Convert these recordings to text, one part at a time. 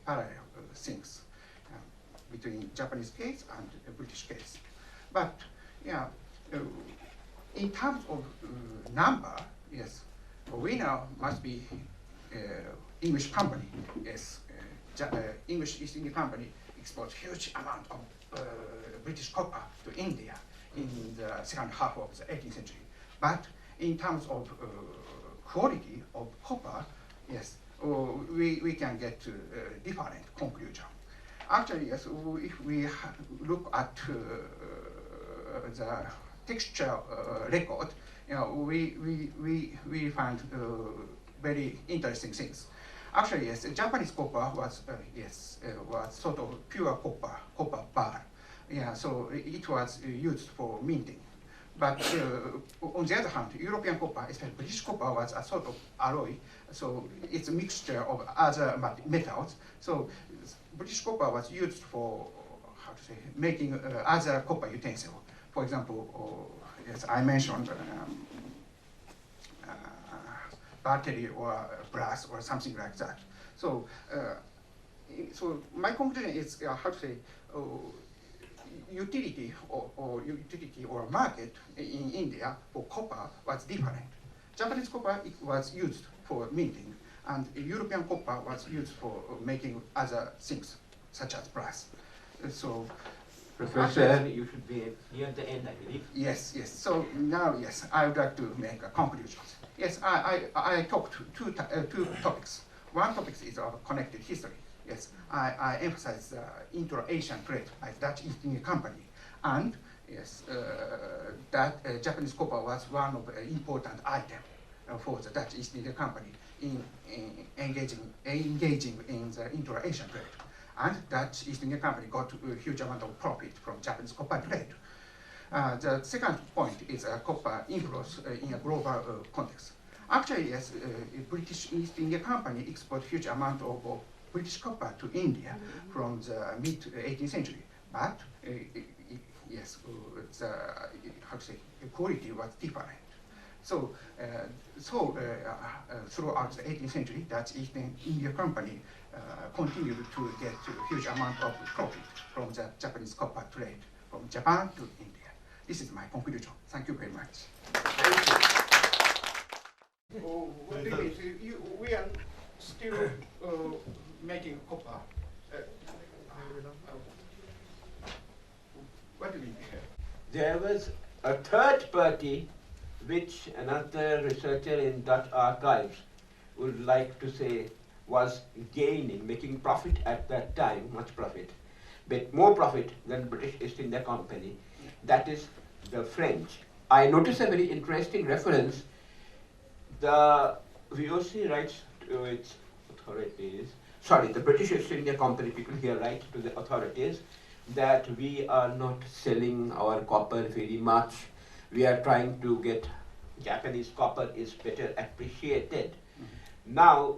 parallel things between Japanese case and British case. But yeah, in terms of number, yes, winner must be English company. Yes, English East India Company exports huge amount of British copper to India in the second half of the 18th century. But in terms of quality of copper, yes, we can get to different conclusion. Actually, yes, if we look at the texture record, we find very interesting things. Actually, yes, Japanese copper was was sort of pure copper bar. Yeah, so it was used for minting. But on the other hand, European copper, especially British copper, was a sort of alloy. So it's a mixture of other metals. So British copper was used for making other copper utensils. For example, yes, I mentioned battery or brass or something like that. So, so my conclusion is utility or market in India for copper was different. Japanese copper was used for minting, and European copper was used for making other things such as brass. So. Professor, you should be near the end, I believe. Yes, yes. So now, yes, I would like to make a conclusion. Yes, I talked two topics. One topic is of connected history. Yes, I emphasize the intra-Asian trade by the Dutch East India Company, and yes, that Japanese copper was one of the important items for the Dutch East India Company in engaging in the intra-Asian trade. And Dutch East India Company got a huge amount of profit from Japanese copper trade. The second point is copper influence in a global context. Actually, yes, British East India Company export huge amount of British copper to India from the mid 18th century. But yes, the quality was different. So, throughout the 18th century, Dutch East India Company continued to get a huge amount of profit from the Japanese copper trade from Japan to India. This is my conclusion. Thank you very much. We are still making copper. What do you mean? There was a third party which another researcher in Dutch archives would like to say was gaining, making profit at that time, much profit, but more profit than British East India Company. That is the French. I noticed a very interesting reference. The VOC writes to its authorities, sorry, the British East India Company people here write to the authorities that we are not selling our copper very much. We are trying to get Japanese copper is better appreciated. Now,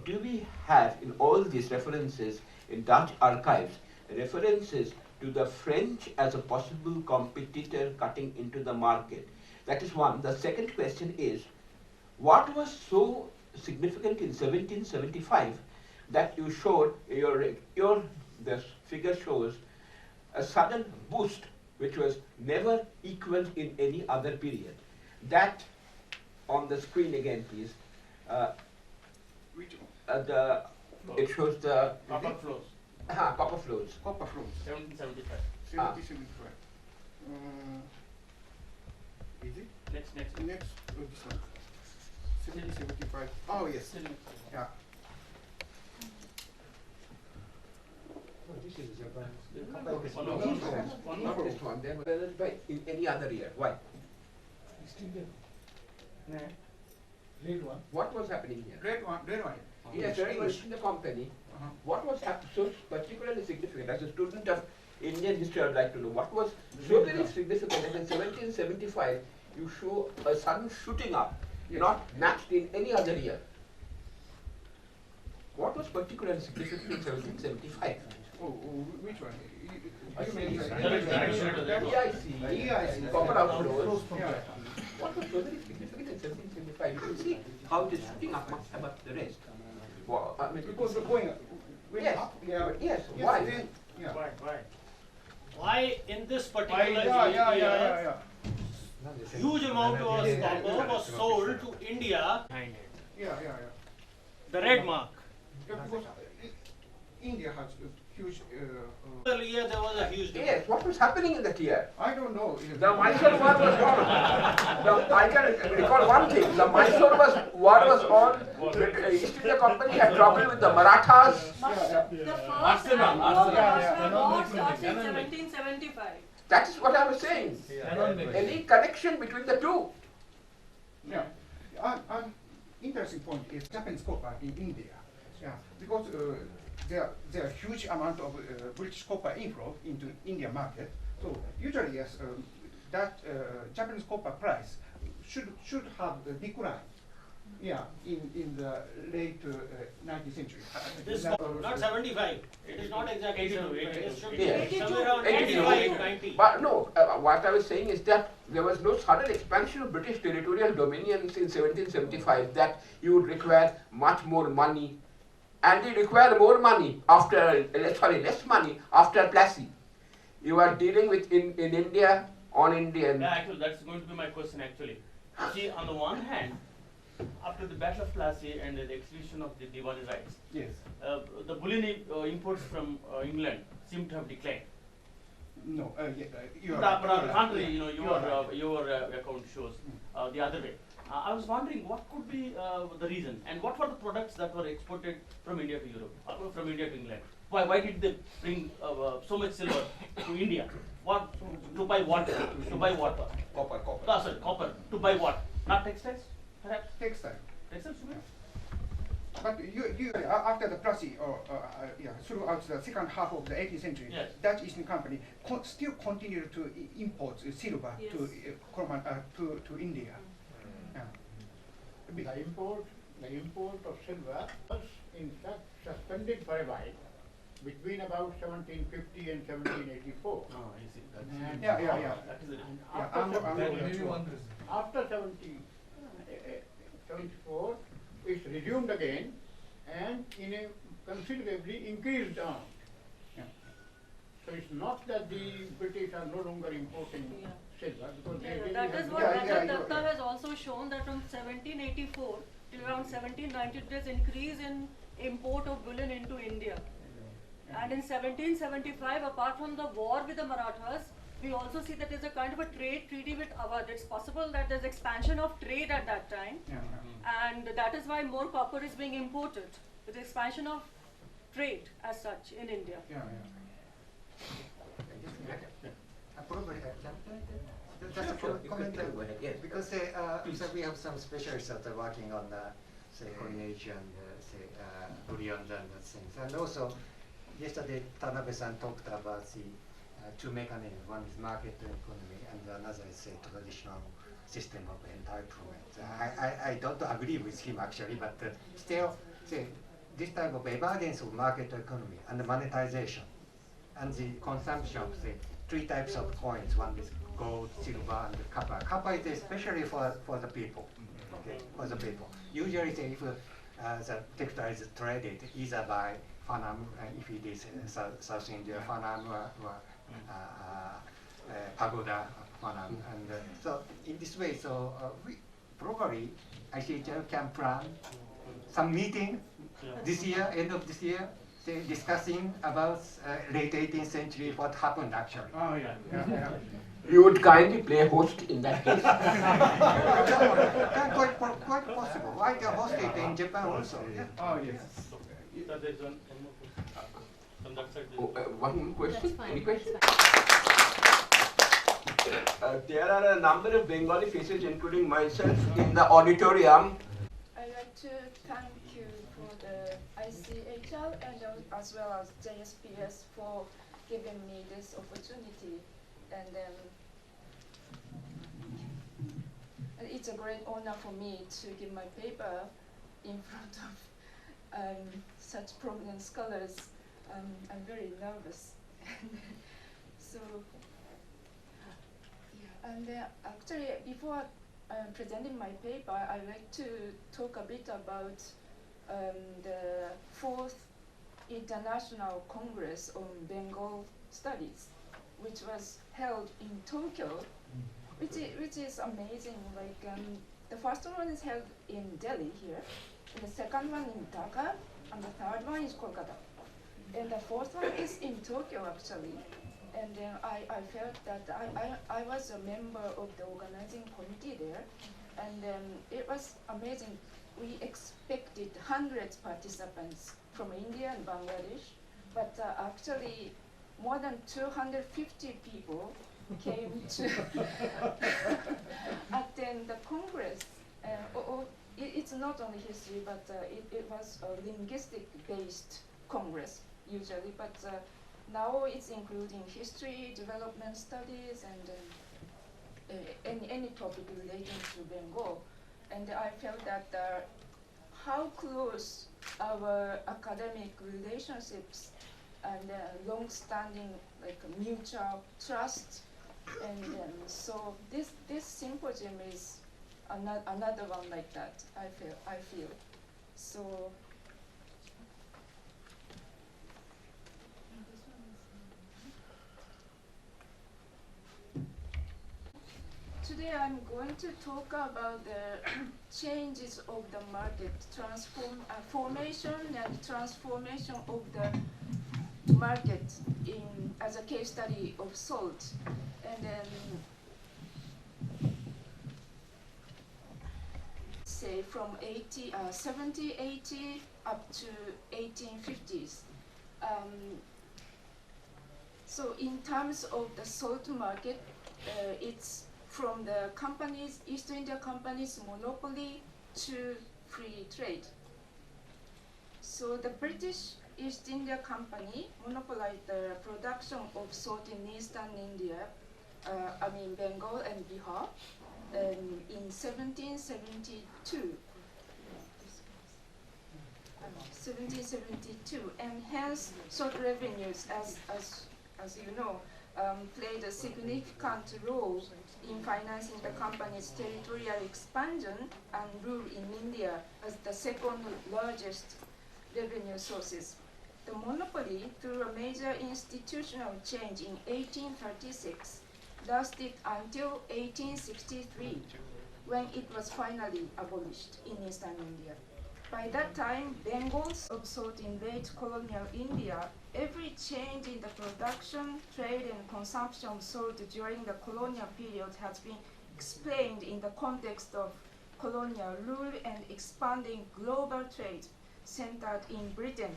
do we have in all these references in Dutch archives references to the French as a possible competitor cutting into the market? That is one. The second question is, what was so significant in 1775 that you showed this figure shows a sudden boost which was never equaled in any other period? That on the screen again, please. Which one? It shows the Copper flows. Copper flows. 1775. 1775. Is it? Next. Next, this one. 1775. Oh, yes. Yeah. This is Japan. One This one. Then in any other year. Why? Red one. What was happening here? Red one. Yes, in the company. What was so particularly significant? As a student of Indian history, I would like to know what was so very significant that in 1775 you show a sudden shooting up, not matched in any other year. What was particularly significant in 1775? Oh, which one? EIC, copper outflows. What was so very significant in 1775? You can see how it is shooting up much above the rest. Well, I mean, Because we're going yes, up. Yeah. yes, Yes, why? then, yeah. Why? Why in this particular Yeah. area, huge amount of copper was sold to India behind it. Yeah. The red mark. Yeah, because India has a huge. Earlier there was a huge demand. Yes, what was happening in that year? I don't know. The Mysore war was on. I can recall one thing. The Mysore war was on. East India Company had trouble with the Marathas. The first Arsenal, Anglo-Persian war starts in 1775. That is what I was saying. Any connection between the two? Yeah. Interesting point is Japanese copper in India. Yeah, because there are huge amount of British copper inflow into Indian market. So usually yes, that Japanese copper price should have a decline. Yeah, in the late 19th century. This not 75. It is not exactly 82, 82. It should be Yes. somewhere around 82. 85, 90. But no, what I was saying is that there was no sudden expansion of British territorial dominions in 1775 that you would require much more money. And you require more money after, less money after Plassey. You are dealing with in India, on Indian. Yeah, actually, that's going to be my question. Actually, see, on the one hand, after the Battle of Plassey and the execution of the Diwali rights, Yes. the bullion imports from England seem to have declined. No. You are But on the right. contrary, Yeah. your account shows the other way. I was wondering what could be the reason, and what were the products that were exported from India to Europe, from India to England? Why did they bring so much silver to India? What to buy what? To buy what? Copper. Sorry, copper. To buy what? Not textiles, perhaps. Textile. Textiles, maybe? But you after the Plassey throughout the second half of the 18th century, Yes. Dutch East India Company still continued to import silver Yes. to India. Yeah. The import of silver was in fact suspended for a while between about 1750 and 1784. Oh, I see. And Yeah. That is it. And Yeah, after 74, it's resumed again and in a considerably increased amount. Yeah. So it's not that the British are no longer importing Yeah. silver because they Yeah, really that have is what Yeah, Rajat you're Datta right. has also shown, that from 1784 till around 1790 there's increase in import of bullion into India. And in 1775, apart from the war with the Marathas, we also see that there's a kind of a trade treaty with Awadh. It's possible that there's expansion of trade at that time, and that is why more copper is being imported, with the expansion of trade as such in India. Probably just a comment because so we have some specialists that are working on say coinage and say bullion and things, and also yesterday Tanabe-san talked about the two mechanisms. One is market economy and another is say traditional system of entitlement. I don't agree with him actually, but still say this type of emergence of market economy and the monetization and the consumption of say three types of coins. One is gold, silver, and copper. Copper is especially for the people. Okay, for the people. Usually, say if the textile is traded either by Fanam, if it is South India, Fanam or Pagoda Fanam, and so in this way, so we probably ICHR can plan some meeting this year, end of this year, say, discussing about late 18th century, what happened actually. Oh yeah. You would kindly play host in that case. Quite possible. I can host it in Japan also. Yeah. Oh yes. So there's one more question. From that side. Oh, one more question? That's fine. Any question? That's There are a number of Bengali faces, including myself, in the auditorium. I'd like to thank you for the ICHR and as well as JSPS for giving me this opportunity. And it's a great honor for me to give my paper in front of such prominent scholars. I'm very nervous. So, yeah. And actually, before presenting my paper, I'd like to talk a bit about the fourth International Congress on Bengal Studies, which was held in Tokyo, which is amazing. Like the first one is held in Delhi here, and the second one in Dhaka, and the third one is Kolkata, and the fourth one is in Tokyo actually. And then I felt that I was a member of the organizing committee there, and it was amazing. We expected hundreds participants from India and Bangladesh, but actually more than 250 people came to attend the Congress. It's not only history, but it was a linguistic-based Congress usually, but now it's including history, development studies, and any topic relating to Bengal. And I felt that how close our academic relationships and long-standing like mutual trust, and so this symposium is another one like that. I feel so. Today I'm going to talk about the changes of the market, formation and transformation of the market as a case study of salt. And then say from 70, 80 up to 1850s. So in terms of the salt market, it's from the companies, East India companies' monopoly to free trade. So the British East India Company monopolized the production of salt in eastern India, Bengal and Bihar, in 1772. 1772, and hence salt revenues, as you know, played a significant role in financing the company's territorial expansion and rule in India as the second largest revenue sources. The monopoly, through a major institutional change in 1836, lasted until 1863, when it was finally abolished in eastern India. By that time, Bengals of salt in late colonial India, every change in the production, trade, and consumption of salt during the colonial period has been explained in the context of colonial rule and expanding global trade centered in Britain.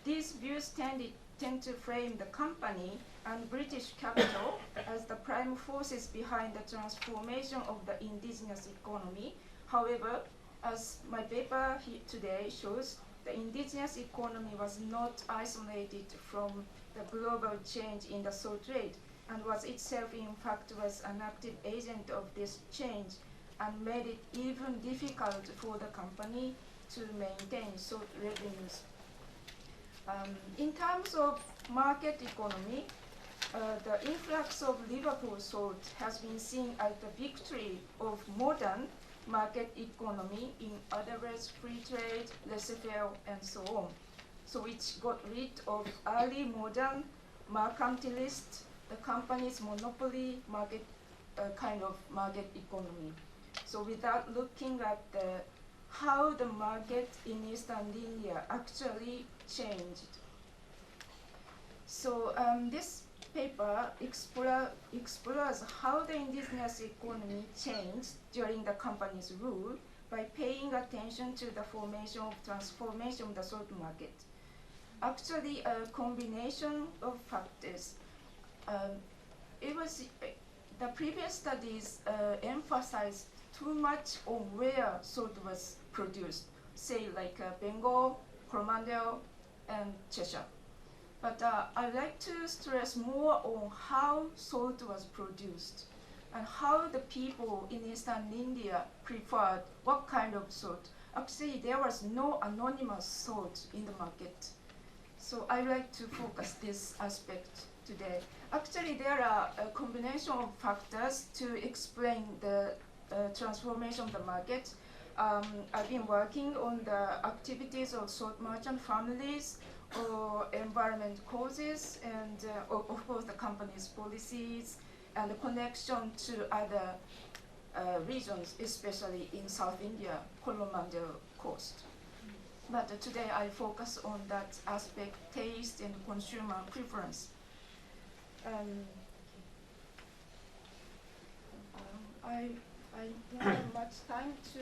These views tend to frame the company and British capital as the prime forces behind the transformation of the indigenous economy. However, as my paper here today shows, the indigenous economy was not isolated from the global change in the salt trade, and was itself in fact was an active agent of this change, and made it even difficult for the company to maintain salt revenues. In terms of market economy, the influx of Liverpool salt has been seen as the victory of modern market economy, in other words, free trade, laissez-faire, and so on. So which got rid of early modern mercantilist, the company's monopoly market, kind of market economy. So without looking at how the market in Eastern India actually changed. So this paper explores how the indigenous economy changed during the company's rule by paying attention to the transformation of the salt market. Actually, a combination of factors. The previous studies emphasized too much on where salt was produced, say like Bengal, Coromandel, and Cheshire. But I'd like to stress more on how salt was produced and how the people in Eastern India preferred what kind of salt. Actually, there was no anonymous salt in the market. So I'd like to focus this aspect today. Actually, there are a combination of factors to explain the transformation of the market. I've been working on the activities of salt merchant families or environment causes and of course the company's policies and the connection to other regions, especially in South India, Coromandel coast. But today I focus on that aspect, taste and consumer preference. I don't have much time to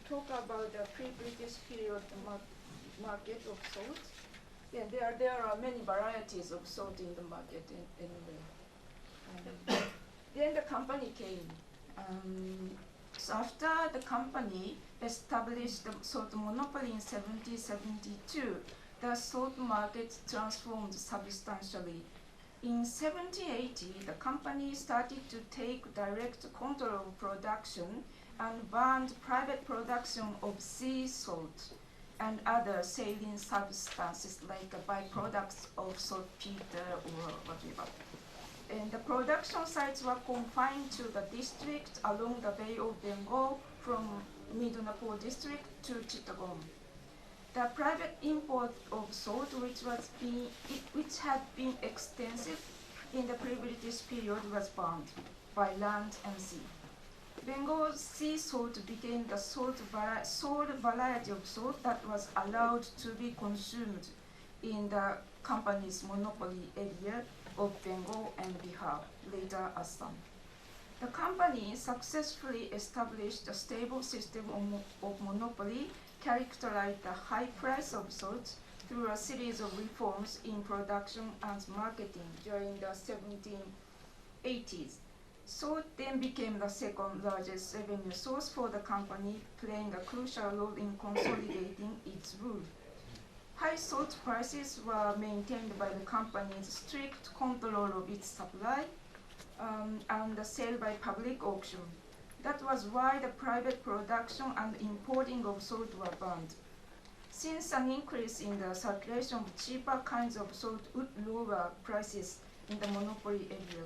talk about the pre-British period market of salt. Yeah, there are many varieties of salt in the market. Then the company came. So after the company established the salt monopoly in 1772, the salt market transformed substantially. In 1780, the company started to take direct control of production and banned private production of sea salt and other saline substances like byproducts of saltpeter or whatever. And the production sites were confined to the district along the Bay of Bengal from Midnapore district to Chittagong. The private import of salt, which had been extensive in the pre-British period, was banned by land and sea. Bengal's sea salt became the sole variety of salt that was allowed to be consumed in the company's monopoly area of Bengal and Bihar, later Assam. The company successfully established a stable system of monopoly characterized the high price of salt through a series of reforms in production and marketing during the 1780s. Salt then became the second largest revenue source for the company, playing a crucial role in consolidating its rule. High salt prices were maintained by the company's strict control of its supply and the sale by public auction. That was why the private production and importing of salt were banned. Since an increase in the circulation of cheaper kinds of salt would lower prices in the monopoly area.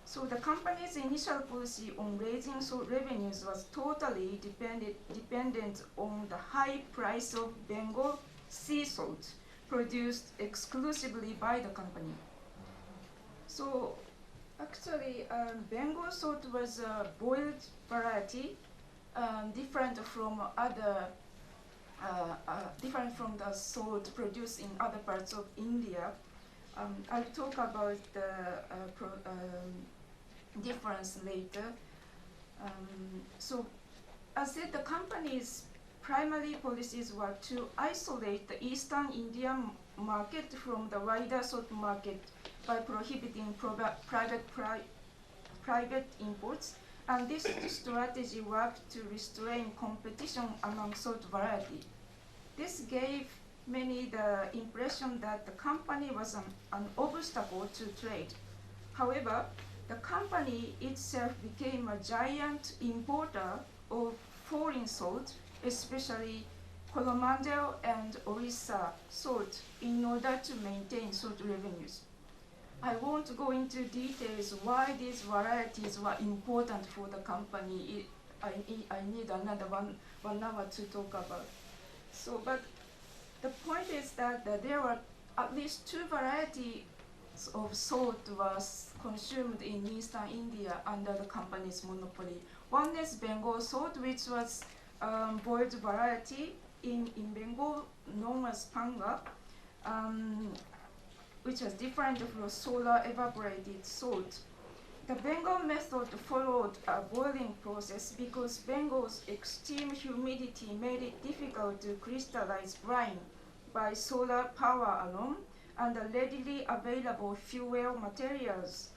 So the company's initial policy on raising salt revenues was totally dependent on the high price of Bengal sea salt produced exclusively by the company. So actually, Bengal salt was a boiled variety, different from the salt produced in other parts of India. I'll talk about the difference later. So, as said, the company's primary policies were to isolate the Eastern Indian market from the wider salt market by prohibiting private imports, and this strategy worked to restrain competition among salt variety. This gave many the impression that the company was an obstacle to trade. However, the company itself became a giant importer of foreign salt, especially Coromandel and Orissa salt, in order to maintain salt revenues. I won't go into details why these varieties were important for the company. I need another one hour to talk about. So, but the point is that there were at least two varieties of salt was consumed in Eastern India under the company's monopoly. One is Bengal salt, which was boiled variety in Bengal known as panga, which was different from solar evaporated salt. The Bengal method followed a boiling process because Bengal's extreme humidity made it difficult to crystallize brine by solar power alone, and the readily available fuel materials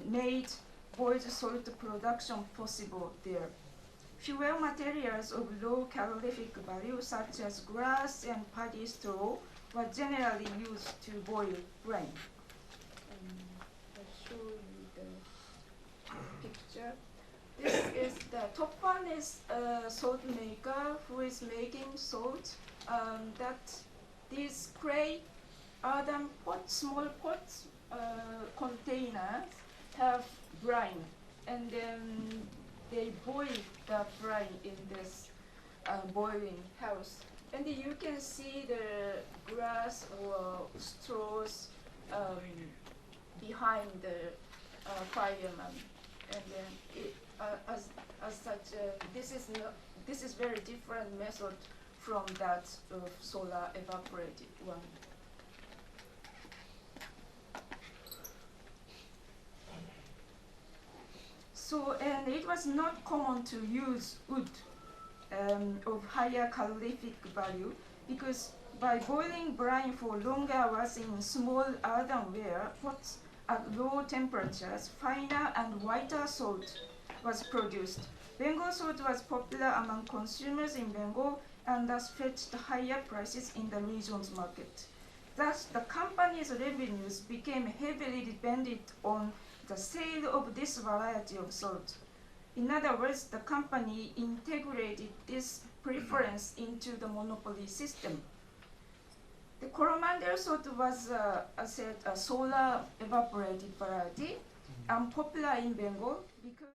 made boiled salt production possible there. Fuel materials of low calorific value, such as grass and paddy straw, were generally used to boil grain. I'll show you the picture. This is the top one is a salt maker who is making salt. These clay earthen pots, small pots, containers have brine, and then they boil the brine in this boiling house. And you can see the grass or straws behind the fireman. And then as such, this is very different method from that of solar evaporated one. So, and it was not common to use wood of higher calorific value, because by boiling brine for longer hours in small earthenware pots at low temperatures, finer and whiter salt was produced. Bengal salt was popular among consumers in Bengal and thus fetched higher prices in the region's market. Thus, the company's revenues became heavily dependent on the sale of this variety of salt. In other words, the company integrated this preference into the monopoly system. The Coromandel salt was a solar evaporated variety and popular in Bengal because